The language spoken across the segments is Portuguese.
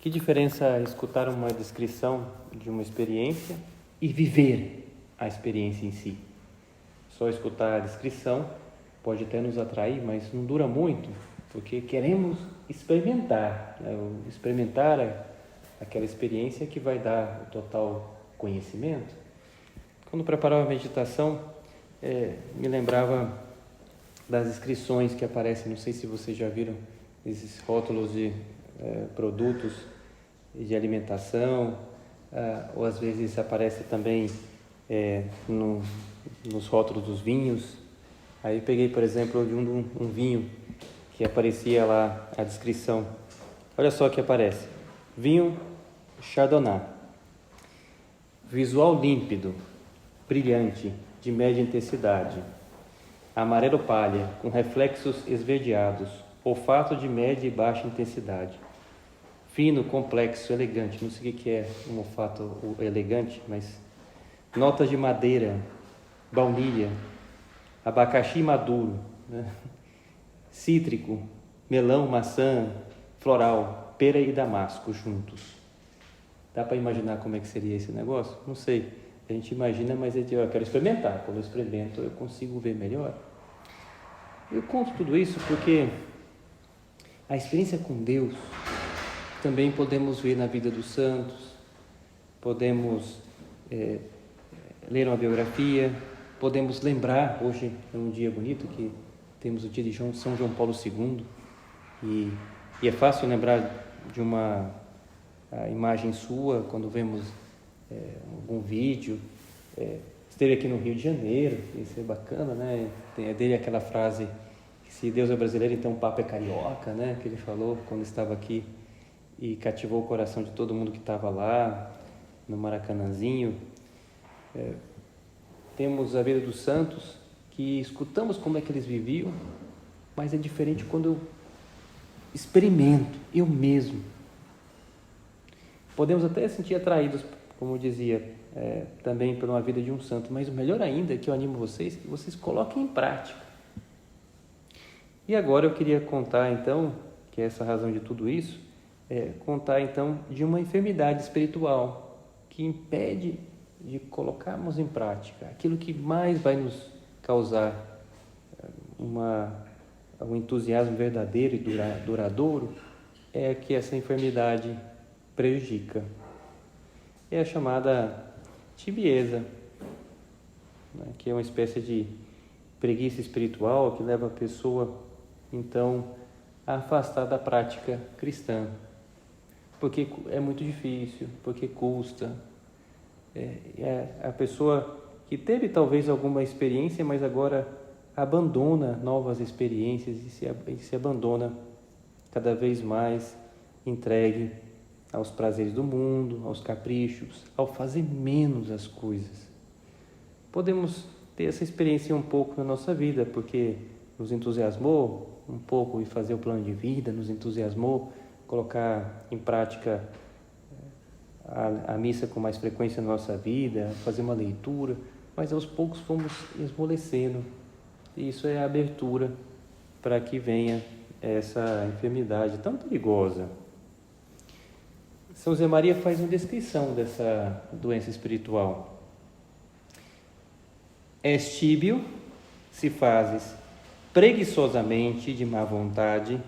Que diferença é escutar uma descrição de uma experiência e viver a experiência em si? Só escutar a descrição pode até nos atrair, mas não dura muito, porque queremos experimentar, né? Experimentar aquela experiência que vai dar o total conhecimento. Quando preparava a meditação, me lembrava das inscrições que aparecem, não sei se vocês já viram, esses rótulos de produtos de alimentação, ou às vezes aparece também nos rótulos dos vinhos. Aí eu peguei, por exemplo, de um vinho que aparecia lá a descrição. Olha só o que aparece: vinho Chardonnay, visual límpido, brilhante, de média intensidade, amarelo palha, com reflexos esverdeados, olfato de média e baixa intensidade, fino, complexo, elegante. Não sei o que é um olfato elegante, mas notas de madeira, baunilha, abacaxi maduro, né? Cítrico, melão, maçã, floral, pera e damasco juntos. Dá para imaginar como é que seria esse negócio? Não sei. A gente imagina, mas eu quero experimentar. Quando eu experimento, eu consigo ver melhor. Eu conto tudo isso porque a experiência com Deus também podemos ver na vida dos santos, podemos ler uma biografia, podemos lembrar. Hoje é um dia bonito que temos o dia de São João Paulo II e é fácil lembrar de uma imagem sua quando vemos algum vídeo. Esteve aqui no Rio de Janeiro, isso é bacana, né? Tem dele aquela frase que se Deus é brasileiro, então o Papa é carioca, né? Que ele falou quando estava aqui e cativou o coração de todo mundo que estava lá no Maracanãzinho. Temos a vida dos santos, que escutamos como é que eles viviam, mas é diferente quando eu experimento, eu mesmo. Podemos até sentir atraídos, como eu dizia, também por uma vida de um santo, mas o melhor ainda é que eu animo vocês, que vocês coloquem em prática. E agora eu queria contar então, que é essa razão de tudo isso, contar então de uma enfermidade espiritual que impede de colocarmos em prática aquilo que mais vai nos causar um entusiasmo verdadeiro e duradouro, é que essa enfermidade prejudica. É a chamada tibieza, né? Que é uma espécie de preguiça espiritual que leva a pessoa então a afastar da prática cristã, porque é muito difícil, porque custa. A pessoa que teve talvez alguma experiência, mas agora abandona novas experiências e se abandona cada vez mais entregue aos prazeres do mundo, aos caprichos, ao fazer menos as coisas. Podemos ter essa experiência um pouco na nossa vida, porque nos entusiasmou um pouco em fazer o plano de vida, nos entusiasmou colocar em prática a missa com mais frequência na nossa vida, fazer uma leitura, mas aos poucos fomos esmolecendo. E isso é a abertura para que venha essa enfermidade tão perigosa. São José Maria faz uma descrição dessa doença espiritual. És tíbio, se fazes preguiçosamente de má vontade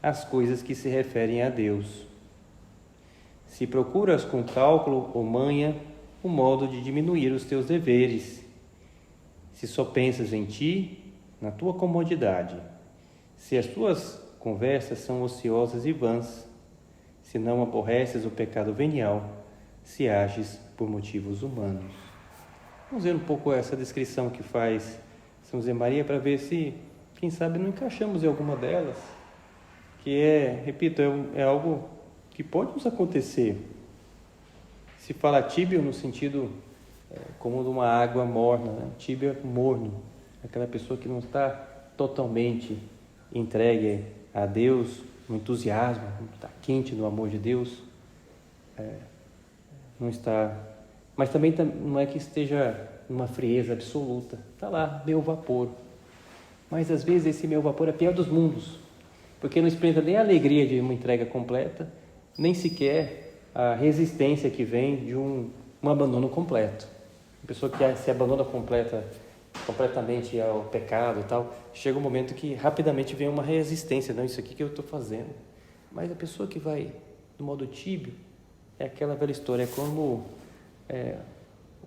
as coisas que se referem a Deus. Se procuras com cálculo ou manha o modo de diminuir os teus deveres, se só pensas em ti, na tua comodidade, se as tuas conversas são ociosas e vãs, se não aborreces o pecado venial, se ages por motivos humanos. Vamos ver um pouco essa descrição que faz São José Maria para ver se, quem sabe, não encaixamos em alguma delas, que repito, é algo que pode nos acontecer. Se fala tíbio no sentido como de uma água morna, né? Tíbio é morno, aquela pessoa que não está totalmente entregue a Deus, no entusiasmo, não está quente no amor de Deus, não está, mas também não é que esteja numa frieza absoluta, está lá, meu vapor, mas às vezes esse meu vapor é pior dos mundos, porque não experimenta nem a alegria de uma entrega completa nem sequer a resistência que vem de um abandono completo. A pessoa que se abandona completamente ao pecado e tal, chega um momento que rapidamente vem uma resistência. Não, isso aqui que eu estou fazendo. Mas a pessoa que vai do modo tíbio, é aquela velha história, é como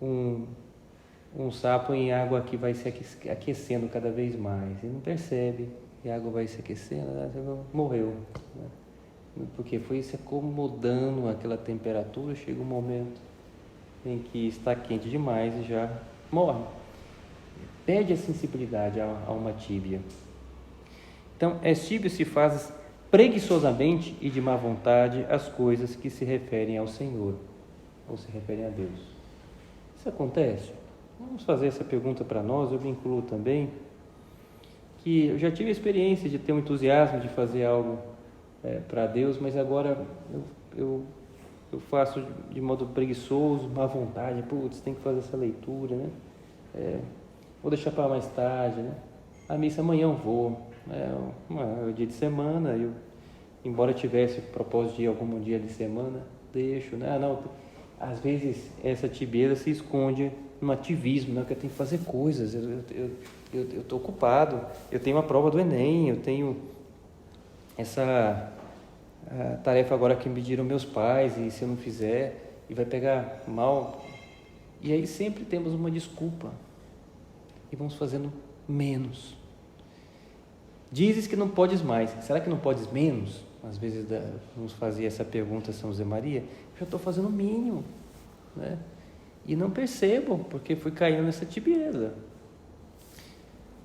um sapo em água que vai se aquecendo cada vez mais. E não percebe, e a água vai se aquecendo, morreu. Né? Porque foi se acomodando àquela temperatura, chega um momento em que está quente demais e já morre. Perde a sensibilidade a uma tíbia. Então, és tíbio se fazes preguiçosamente e de má vontade as coisas que se referem ao Senhor, ou se referem a Deus. Isso acontece? Vamos fazer essa pergunta para nós, eu me incluo também, que eu já tive a experiência de ter um entusiasmo de fazer algo para Deus, mas agora eu faço de modo preguiçoso, má vontade, tem que fazer essa leitura, né? Vou deixar para mais tarde, né? A missa amanhã eu vou, é o dia de semana, embora eu tivesse propósito de ir algum dia de semana, deixo, né? Às vezes essa tibieza se esconde no ativismo, né? Que eu tenho que fazer coisas, eu estou ocupado, eu tenho uma prova do Enem, eu tenho essa tarefa agora que me pediram meus pais, e se eu não fizer, e vai pegar mal. E aí sempre temos uma desculpa e vamos fazendo menos. Dizes que não podes mais, será que não podes menos? Às vezes vamos fazer essa pergunta a São José Maria. Já estou fazendo o mínimo, né? E não percebo, porque fui caindo nessa tibieza.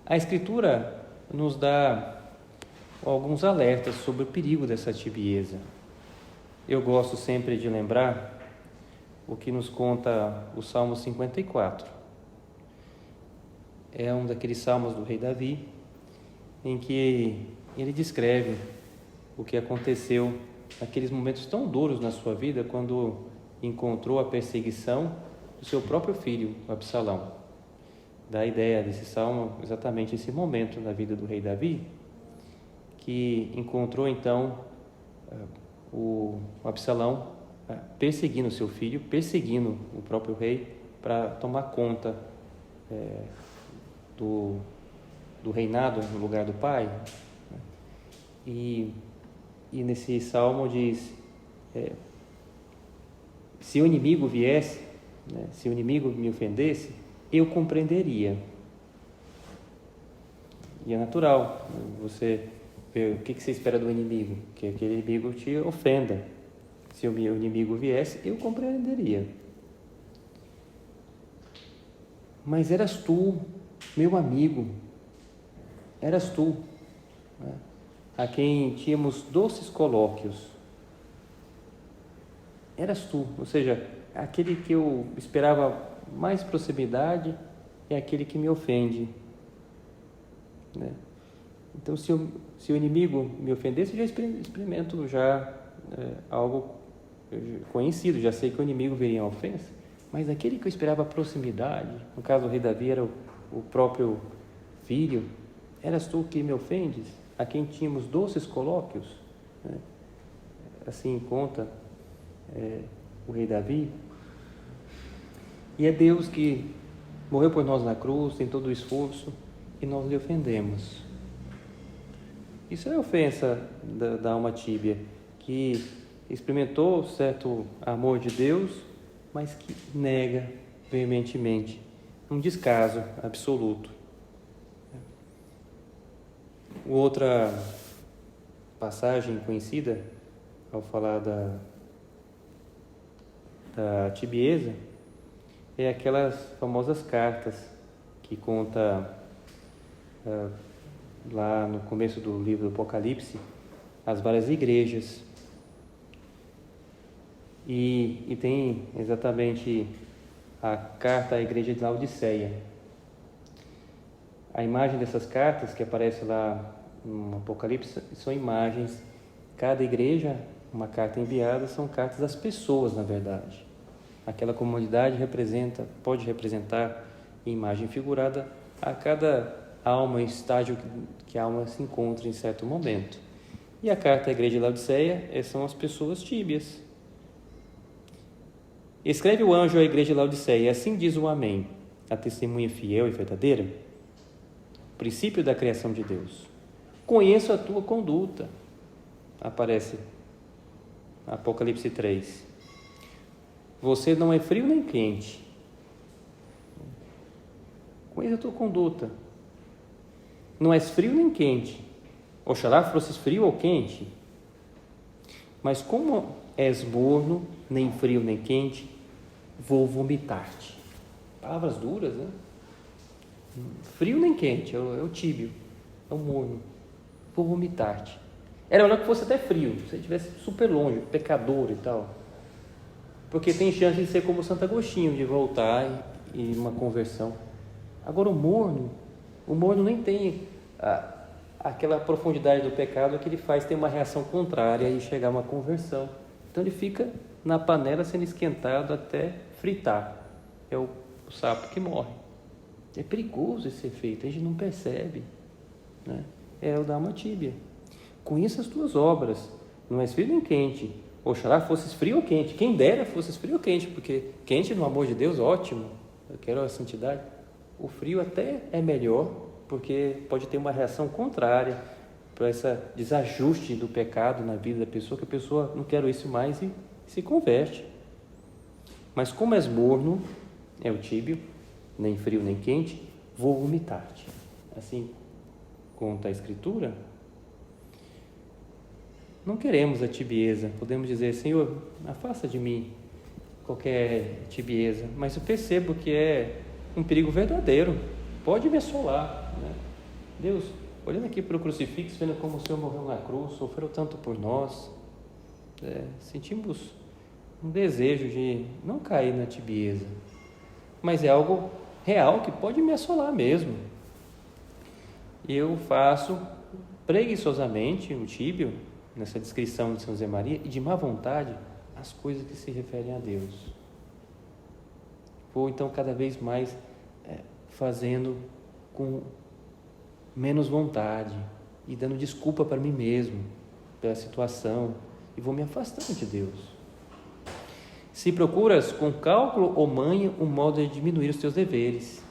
A Escritura nos dá alguns alertas sobre o perigo dessa tibieza. Eu gosto sempre de lembrar o que nos conta o Salmo 54. É um daqueles salmos do rei Davi, em que ele descreve o que aconteceu naqueles momentos tão duros na sua vida, quando encontrou a perseguição do seu próprio filho, Absalão. Dá a ideia desse salmo exatamente esse momento na vida do rei Davi, que encontrou então o Absalão perseguindo seu filho, perseguindo o próprio rei, para tomar conta do reinado no lugar do pai. E nesse salmo diz, se o inimigo viesse, né, se o inimigo me ofendesse, eu compreenderia. E é natural, você ver o que você espera do inimigo, que aquele inimigo te ofenda. Se o meu inimigo viesse, eu compreenderia. Mas eras tu, meu amigo, eras tu, né, a quem tínhamos doces colóquios. Eras tu, ou seja, aquele que eu esperava mais proximidade é aquele que me ofende, né? Então, se o inimigo me ofendesse, eu já experimento algo conhecido, já sei que o inimigo viria a ofensa, mas aquele que eu esperava proximidade, no caso do rei Davi era o próprio filho, eras tu que me ofendes, a quem tínhamos doces colóquios, né? Assim conta o rei Davi. E é Deus que morreu por nós na cruz, tem todo o esforço, e nós lhe ofendemos. Isso é ofensa da alma tíbia, que experimentou certo amor de Deus, mas que nega veementemente, um descaso absoluto. Outra passagem conhecida, ao falar da tibieza, é aquelas famosas cartas que conta lá no começo do livro do Apocalipse, as várias igrejas. E tem exatamente a carta à igreja de Laodiceia. A imagem dessas cartas que aparece lá no Apocalipse são imagens. Cada igreja, uma carta enviada, são cartas das pessoas, na verdade. Aquela comunidade pode representar em imagem figurada a cada alma, em estágio que a alma se encontra em certo momento. E a carta à igreja de Laodiceia são as pessoas tíbias. Escreve o anjo à igreja de Laodiceia: assim diz o Amém, a testemunha fiel e verdadeira, princípio da criação de Deus. Conheço a tua conduta. Aparece Apocalipse 3. Você não é frio nem quente. Conheço a tua conduta. Não és frio nem quente. Oxalá fosses frio ou quente. Mas como és morno, nem frio nem quente, vou vomitar-te. Palavras duras, né? Frio nem quente, é o tíbio, é o morno. Vou vomitar-te. Era melhor que fosse até frio, se você estivesse super longe, pecador e tal. Porque tem chance de ser como Santo Agostinho, de voltar e uma conversão. Agora o morno nem tem aquela profundidade do pecado que ele faz ter uma reação contrária e chegar a uma conversão. Então ele fica na panela sendo esquentado até fritar. É o sapo que morre. É perigoso esse efeito, a gente não percebe, né? É o da alma tíbia. Conheça as tuas obras, não és frio nem quente. Oxalá fosses frio ou quente. Quem dera fosses frio ou quente, porque quente, no amor de Deus, ótimo. Eu quero a santidade. O frio até é melhor, porque pode ter uma reação contrária para esse desajuste do pecado na vida da pessoa, que a pessoa não quer isso mais e se converte. Mas como és morno, é o tíbio, nem frio nem quente, vou vomitar-te. Assim conta a Escritura. Não queremos a tibieza. Podemos dizer: Senhor, afasta de mim qualquer tibieza. Mas eu percebo que é um perigo verdadeiro. Pode me assolar, né? Deus, olhando aqui para o crucifixo, vendo como o Senhor morreu na cruz, sofreu tanto por nós, sentimos um desejo de não cair na tibieza. Mas é algo real que pode me assolar mesmo. E eu faço preguiçosamente o tíbio, nessa descrição de São José Maria, e de má vontade as coisas que se referem a Deus. Vou então cada vez mais fazendo com menos vontade e dando desculpa para mim mesmo pela situação, e vou me afastando de Deus. Se procuras com cálculo ou manha um modo de diminuir os teus deveres.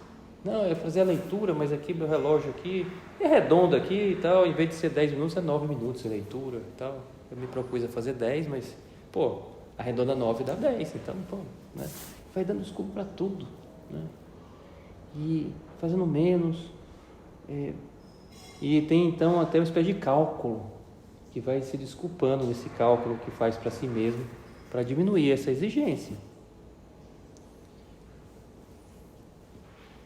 Não, eu fazer a leitura, mas aqui meu relógio aqui é redondo aqui e tal, em vez de ser 10 minutos, é 9 minutos de leitura e tal. Eu me propus a fazer 10, mas, arredonda 9 dá 10, então, né? Vai dando desculpa para tudo, né? E fazendo menos, e tem então até uma espécie de cálculo, que vai se desculpando nesse cálculo que faz para si mesmo, para diminuir essa exigência.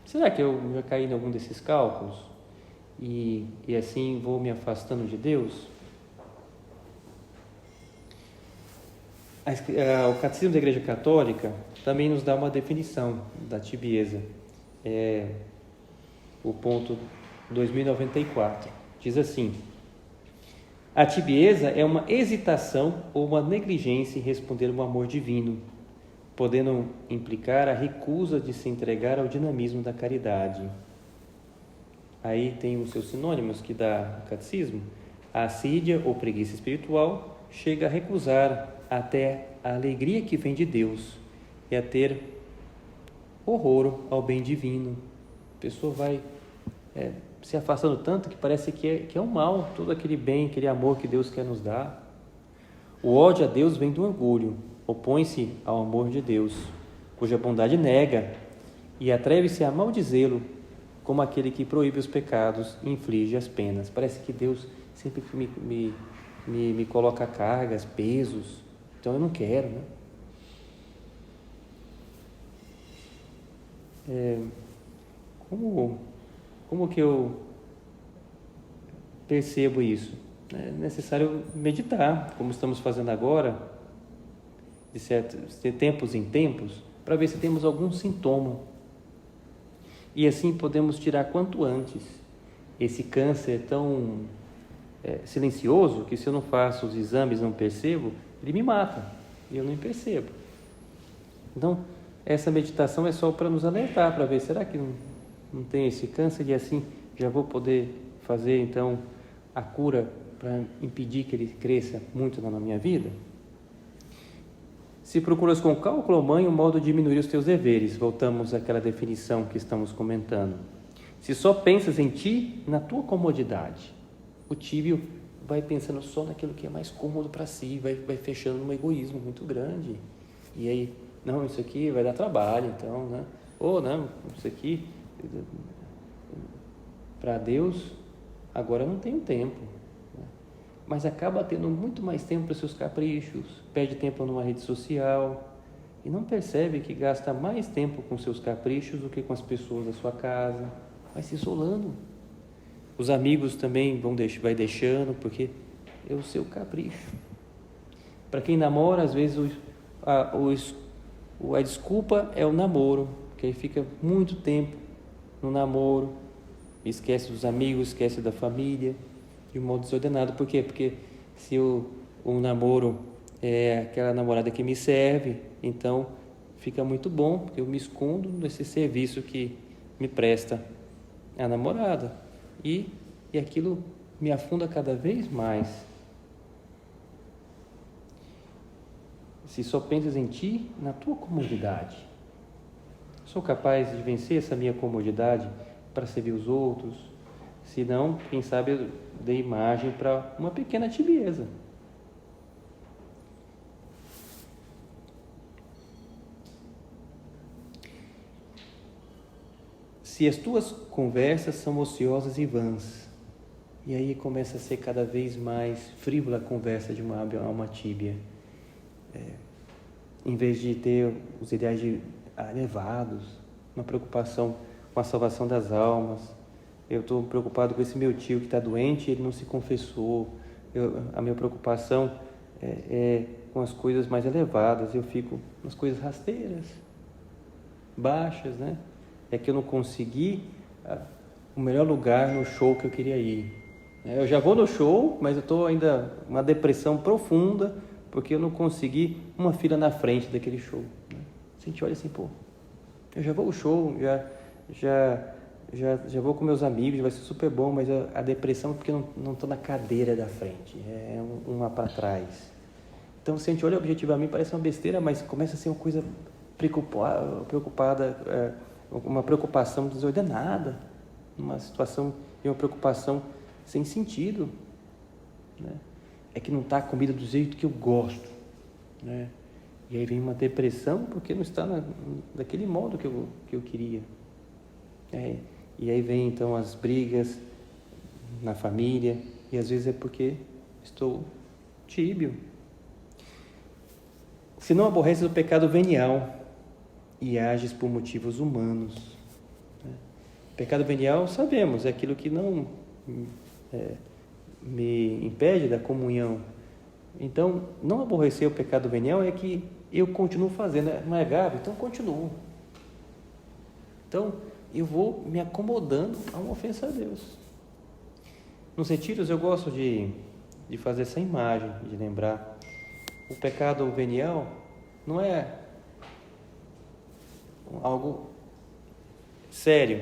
Será que eu já caí em algum desses cálculos? E assim vou me afastando de Deus? O Catecismo da Igreja Católica também nos dá uma definição da tibieza. O ponto 2094. Diz assim: a tibieza é uma hesitação ou uma negligência em responder ao amor divino, podendo implicar a recusa de se entregar ao dinamismo da caridade. Aí tem os seus sinônimos que dá o catecismo. A assídia ou preguiça espiritual chega a recusar até a alegria que vem de Deus e a ter horror ao bem divino. A pessoa vai se afastando tanto que parece que é um mal, todo aquele bem, aquele amor que Deus quer nos dar. O ódio a Deus vem do orgulho, opõe-se ao amor de Deus, cuja bondade nega, e atreve-se a maldizê-lo, como aquele que proíbe os pecados e inflige as penas. Parece que Deus sempre me coloca cargas, pesos, então eu não quero, né? Como que eu percebo isso? É necessário meditar, como estamos fazendo agora, de tempos em tempos, para ver se temos algum sintoma. E assim podemos tirar quanto antes esse câncer tão silencioso, que se eu não faço os exames, não percebo, ele me mata, e eu nem percebo. Então, essa meditação é só para nos alertar, para ver, será que não tem esse câncer? E assim já vou poder fazer então a cura para impedir que ele cresça muito na minha vida? Se procuras com cálculo ou manho o modo de diminuir os teus deveres, voltamos àquela definição que estamos comentando. Se só pensas em ti, na tua comodidade, o tíbio vai pensando só naquilo que é mais cômodo para si, vai fechando num egoísmo muito grande. E aí, não, isso aqui vai dar trabalho, então, né? Ou não, isso aqui, para Deus, agora eu não tenho tempo. Mas acaba tendo muito mais tempo para os seus caprichos, perde tempo numa rede social e não percebe que gasta mais tempo com seus caprichos do que com as pessoas da sua casa, vai se isolando. Os amigos também vai deixando, porque é o seu capricho. Para quem namora, às vezes a desculpa é o namoro, que aí fica muito tempo no namoro, esquece dos amigos, esquece da família, de um modo desordenado. Por quê? Porque se o namoro é aquela namorada que me serve, então fica muito bom, porque eu me escondo nesse serviço que me presta a namorada. E aquilo me afunda cada vez mais. Se só pensas em ti, na tua comodidade. Sou capaz de vencer essa minha comodidade para servir os outros? Se não, quem sabe eu dei margem para uma pequena tibieza. Se as tuas conversas são ociosas e vãs, e aí começa a ser cada vez mais frívola a conversa de uma alma tíbia. Em vez de ter os ideais elevados, uma preocupação com a salvação das almas, eu estou preocupado com esse meu tio que está doente e ele não se confessou. A minha preocupação é com as coisas mais elevadas, eu fico nas coisas rasteiras, baixas, né? É que eu não consegui o melhor lugar no show que eu queria ir. Eu já vou no show, mas eu estou ainda uma depressão profunda, porque eu não consegui uma fila na frente daquele show. A gente olha assim, eu já vou ao show, já vou com meus amigos, vai ser super bom, mas a depressão é porque eu não estou na cadeira da frente, é uma para trás. Então, se a gente olha objetivamente, parece uma besteira, mas começa a ser uma coisa preocupada, uma preocupação desordenada, uma situação de uma preocupação sem sentido, né? É que não está a comida do jeito que eu gosto, né? E aí vem uma depressão porque não está daquele modo que eu queria. E aí vem então as brigas na família, e às vezes é porque estou tíbio. Se não aborreces o pecado venial e ages por motivos humanos. Pecado venial, sabemos, é aquilo que não me impede da comunhão. Então, não aborrecer o pecado venial é que eu continuo fazendo, não é grave? Então continuo. Então, eu vou me acomodando a uma ofensa a Deus. Nos retiros eu gosto de fazer essa imagem, de lembrar. O pecado venial não é algo sério,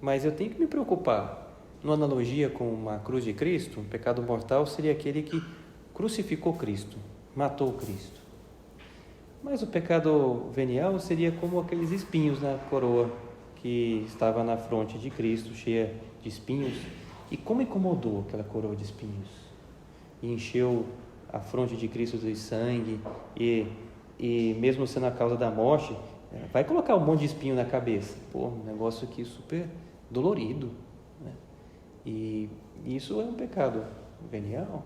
mas eu tenho que me preocupar. Numa analogia com uma cruz de Cristo, o pecado mortal seria aquele que crucificou Cristo, matou Cristo. Mas o pecado venial seria como aqueles espinhos na coroa que estava na fronte de Cristo, cheia de espinhos. E como incomodou aquela coroa de espinhos? E encheu a fronte de Cristo de sangue, e mesmo sendo a causa da morte, vai colocar um monte de espinho na cabeça. Um negócio aqui super dolorido, né? E isso é um pecado venial.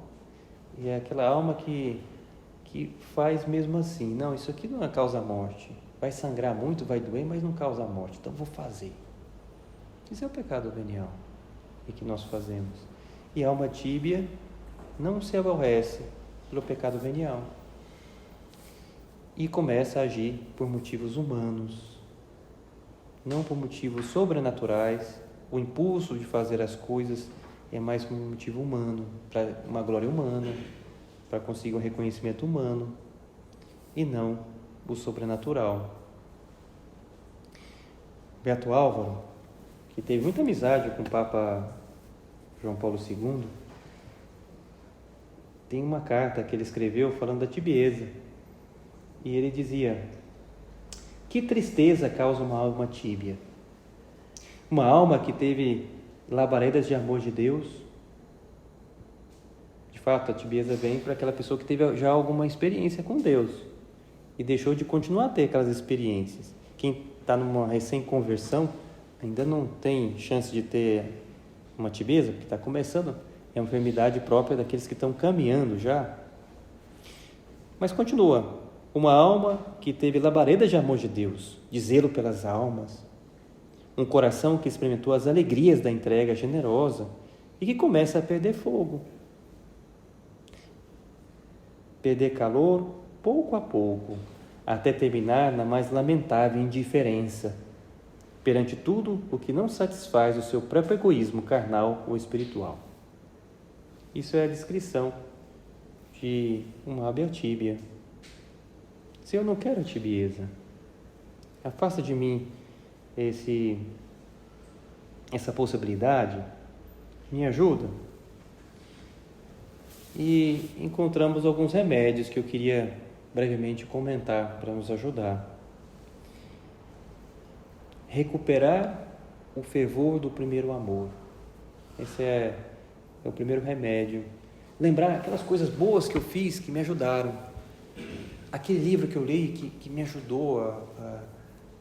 E é aquela alma que faz mesmo assim. Não, isso aqui não causa morte. Vai sangrar muito, vai doer, mas não causa morte. Então vou fazer. Isso é o pecado venial e que nós fazemos. E a alma tíbia não se aborrece pelo pecado venial e começa a agir por motivos humanos, não por motivos sobrenaturais. O impulso de fazer as coisas é mais por um motivo humano, para uma glória humana, para conseguir um reconhecimento humano, e não o sobrenatural. Beato Álvaro, que teve muita amizade com o Papa João Paulo II, tem uma carta que ele escreveu falando da tibieza. E ele dizia: que tristeza causa uma alma tíbia? Uma alma que teve labaredas de amor de Deus. De fato, a tibieza vem para aquela pessoa que teve já alguma experiência com Deus e deixou de continuar a ter aquelas experiências. Quem está numa recém-conversão ainda não tem chance de ter uma tibieza, porque está começando. É uma enfermidade própria daqueles que estão caminhando já. Mas continua. Uma alma que teve labaredas de amor de Deus, de zelo pelas almas. Um coração que experimentou as alegrias da entrega generosa e que começa a perder fogo. Perder calor pouco a pouco, até terminar na mais lamentável indiferença perante tudo o que não satisfaz o seu próprio egoísmo carnal ou espiritual. Isso é a descrição de uma hábil tíbia. Se eu não quero tibieza, afasta de mim essa possibilidade, me ajuda. E encontramos alguns remédios que eu queria brevemente comentar para nos ajudar. Recuperar o fervor do primeiro amor. Esse é o primeiro remédio. Lembrar aquelas coisas boas que eu fiz que me ajudaram. Aquele livro que eu li que me ajudou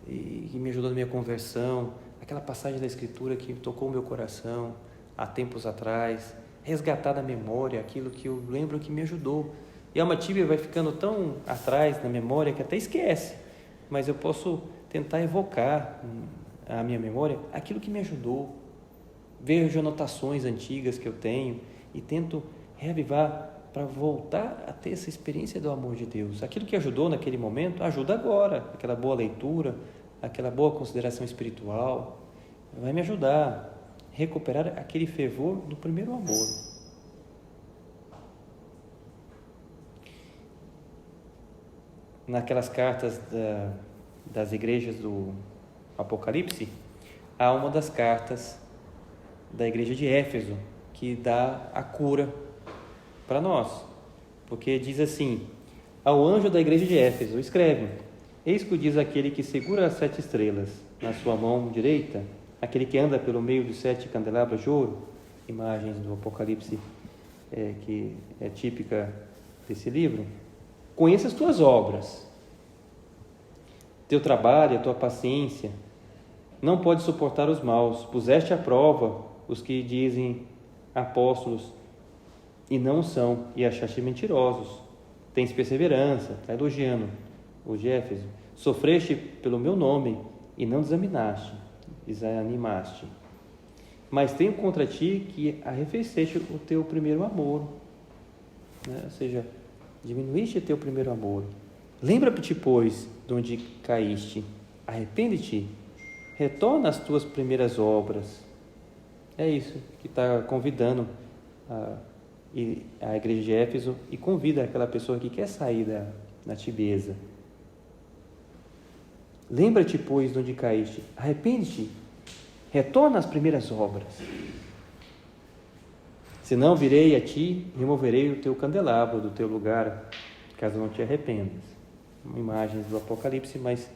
que me ajudou na minha conversão. Aquela passagem da Escritura que tocou o meu coração há tempos atrás. Resgatar da memória aquilo que eu lembro que me ajudou. E a alma tíbia vai ficando tão atrás na memória que até esquece. Mas eu posso tentar evocar a minha memória aquilo que me ajudou. Vejo anotações antigas que eu tenho e tento reavivar para voltar a ter essa experiência do amor de Deus. Aquilo que ajudou naquele momento, ajuda agora. Aquela boa leitura, aquela boa consideração espiritual, vai me ajudar a recuperar aquele fervor do primeiro amor. Naquelas cartas das igrejas do Apocalipse, há uma das cartas da igreja de Éfeso que dá a cura para nós, porque diz assim: ao anjo da igreja de Éfeso escreve: eis que diz aquele que segura as 7 estrelas na sua mão direita, aquele que anda pelo meio dos 7 candelabros de ouro, imagens do Apocalipse que é típica desse livro. Conheça as tuas obras, teu trabalho, a tua paciência. Não pode suportar os maus. Puseste à prova os que dizem apóstolos e não são, e achaste mentirosos. Tens perseverança, está elogiando o de Éfeso. Sofreste pelo meu nome e não desanimaste. Mas tenho contra ti que arrefeceste o teu primeiro amor. Ou seja, diminuíste teu primeiro amor. Lembra-te, pois, de onde caíste. Arrepende-te. Retorna às tuas primeiras obras. É isso que está convidando a igreja de Éfeso e convida aquela pessoa que quer sair da tibieza. Lembra-te, pois, de onde caíste. Arrepende-te. Retorna às primeiras obras. Senão virei a ti e removerei o teu candelabro do teu lugar, caso não te arrependas. Imagens do Apocalipse, mas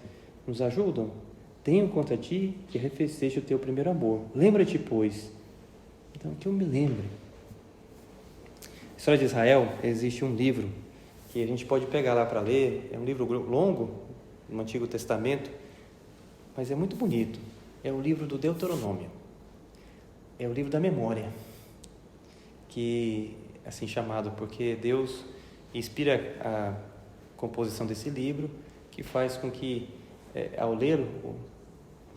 nos ajudam. Tenho contra ti que arrefeceste o teu primeiro amor. Lembra-te, pois. Então, que eu me lembre. Na história de Israel, existe um livro que a gente pode pegar lá para ler. É um livro longo, no Antigo Testamento, mas é muito bonito. É o livro do Deuteronômio. É o livro da memória, que assim chamado porque Deus inspira a composição desse livro, que faz com que, ao ler o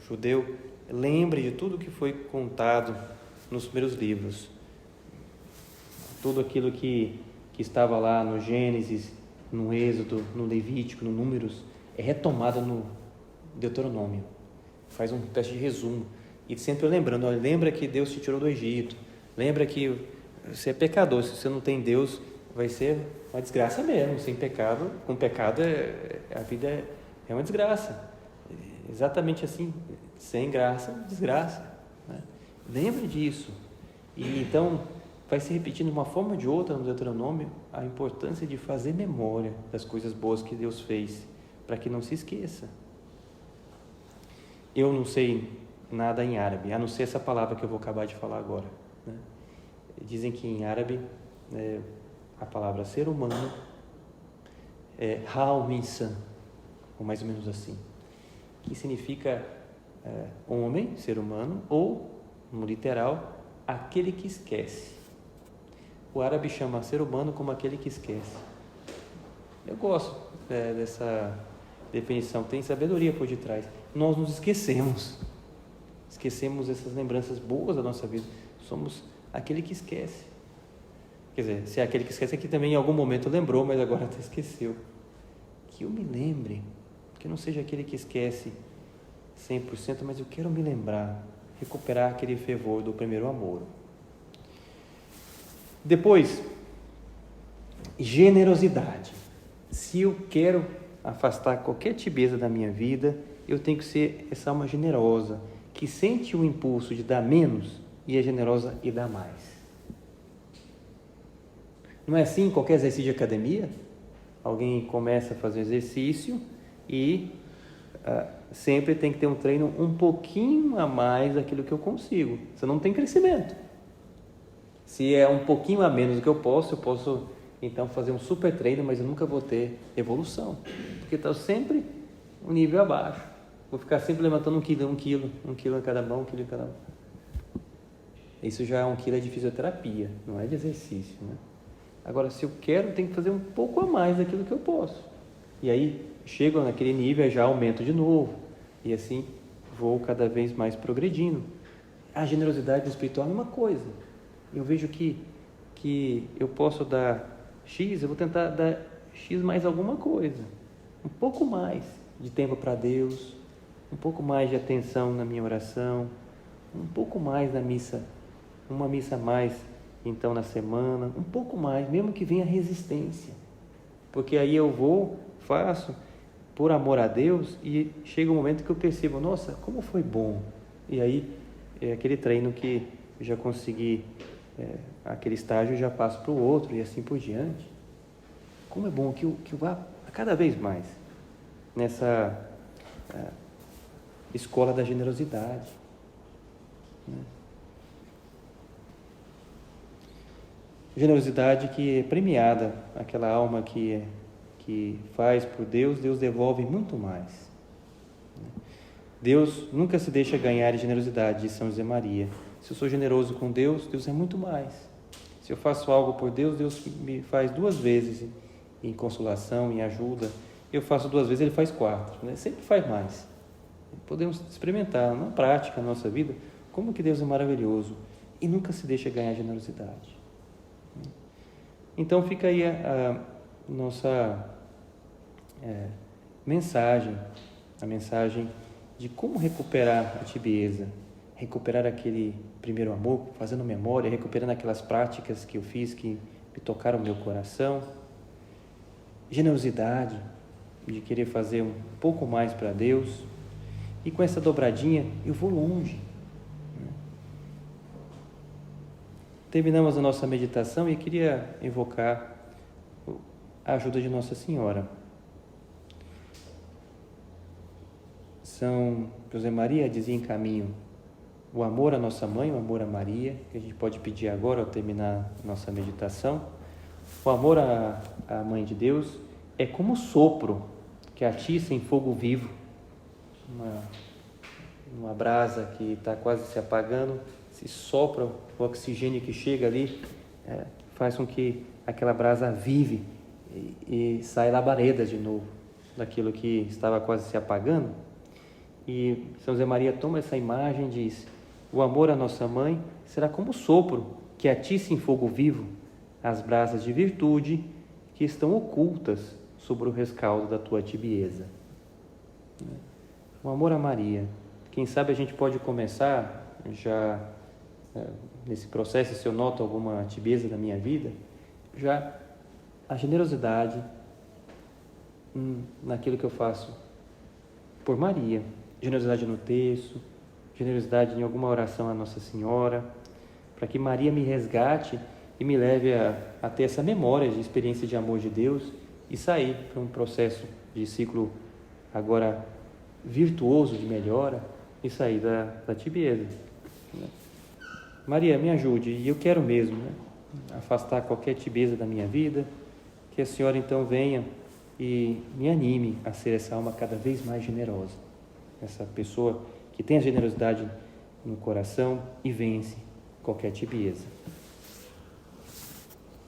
judeu, lembre de tudo que foi contado nos primeiros livros. Tudo aquilo que estava lá no Gênesis, no Êxodo, no Levítico, no Números, é retomado no Deuteronômio. Faz uma espécie de resumo. E sempre lembrando, olha, lembra que Deus te tirou do Egito. Lembra que você é pecador. Se você não tem Deus, vai ser uma desgraça mesmo. Sem pecado, com pecado, a vida é uma desgraça. Exatamente assim. Sem graça, desgraça. Né? Lembre disso. E então, vai se repetindo de uma forma ou de outra no Deuteronômio a importância de fazer memória das coisas boas que Deus fez, para que não se esqueça. Eu não sei nada em árabe, a não ser essa palavra que eu vou acabar de falar agora, né? Dizem que em árabe a palavra ser humano é Ha'al Insan, ou mais ou menos assim, que significa homem, ser humano, ou, no literal, aquele que esquece. O árabe chama ser humano como aquele que esquece. Eu gosto dessa definição, tem sabedoria por detrás. Nós nos esquecemos essas lembranças boas da nossa vida. Somos aquele que esquece. Quer dizer, se é aquele que esquece, é que também em algum momento lembrou, mas agora até esqueceu. Que eu me lembre, que eu não seja aquele que esquece 100%, mas eu quero me lembrar, recuperar aquele fervor do primeiro amor. Depois, generosidade. Se eu quero afastar qualquer tibieza da minha vida, eu tenho que ser essa alma generosa, que sente o impulso de dar menos e é generosa e dá mais. Não é assim em qualquer exercício de academia? Alguém começa a fazer exercício e sempre tem que ter um treino um pouquinho a mais daquilo que eu consigo. Você não tem crescimento. Se é um pouquinho a menos do que eu posso então fazer um super treino, mas eu nunca vou ter evolução, porque está sempre um nível abaixo. Vou ficar sempre levantando um quilo em cada mão, 1 quilo em cada mão. Isso já é 1 quilo de fisioterapia, não é de exercício, né? Agora, se eu quero, tenho que fazer um pouco a mais daquilo que eu posso. E aí, chego naquele nível, já aumento de novo. E assim, vou cada vez mais progredindo. A generosidade espiritual é uma coisa. Eu vejo que eu posso dar X, eu vou tentar dar X mais alguma coisa. Um pouco mais de tempo para Deus, um pouco mais de atenção na minha oração, um pouco mais na missa, uma missa a mais então na semana, um pouco mais, mesmo que venha resistência. Porque aí eu faço por amor a Deus e chega um momento que eu percebo, nossa, como foi bom. E aí é aquele treino que eu já consegui, aquele estágio eu já passo para o outro e assim por diante. Como é bom que eu vá cada vez mais nessa escola da generosidade, né? Generosidade que é premiada, aquela alma que faz por Deus, Deus devolve muito mais. Deus nunca se deixa ganhar em generosidade, diz São José Maria. Se eu sou generoso com Deus, Deus é muito mais. Se eu faço algo por Deus, Deus me faz 2 vezes em consolação, em ajuda. Eu faço 2 vezes, Ele faz 4, né? Sempre faz mais. Podemos experimentar na prática, na nossa vida, como que Deus é maravilhoso e nunca se deixa ganhar generosidade. Então fica aí a nossa mensagem, a mensagem de como recuperar a tibieza, recuperar aquele primeiro amor, fazendo memória, recuperando aquelas práticas que eu fiz que me tocaram o meu coração, generosidade, de querer fazer um pouco mais para Deus, e com essa dobradinha eu vou longe. Terminamos a nossa meditação e queria invocar a ajuda de Nossa Senhora. São José Maria dizia em caminho o amor à nossa mãe, o amor a Maria, que a gente pode pedir agora ao terminar nossa meditação. O amor à Mãe de Deus é como sopro que atiça em fogo vivo, uma brasa que está quase se apagando, se sopra o oxigênio que chega ali, faz com que aquela brasa vive e sai labaredas de novo daquilo que estava quase se apagando. E São José Maria toma essa imagem e diz: o amor à nossa mãe será como sopro que atiça em fogo vivo as brasas de virtude que estão ocultas sobre o rescaldo da tua tibieza. O amor a Maria. Quem sabe a gente pode começar já nesse processo, se eu noto alguma tibieza na minha vida, já a generosidade naquilo que eu faço por Maria. Generosidade no terço, generosidade em alguma oração à Nossa Senhora, para que Maria me resgate e me leve a ter essa memória de experiência de amor de Deus e sair para um processo de ciclo agora virtuoso de melhora e sair da tibieza. Né? Maria, me ajude, e eu quero mesmo, né, afastar qualquer tibieza da minha vida, que a Senhora então venha e me anime a ser essa alma cada vez mais generosa, essa pessoa que tem a generosidade no coração e vence qualquer tibieza.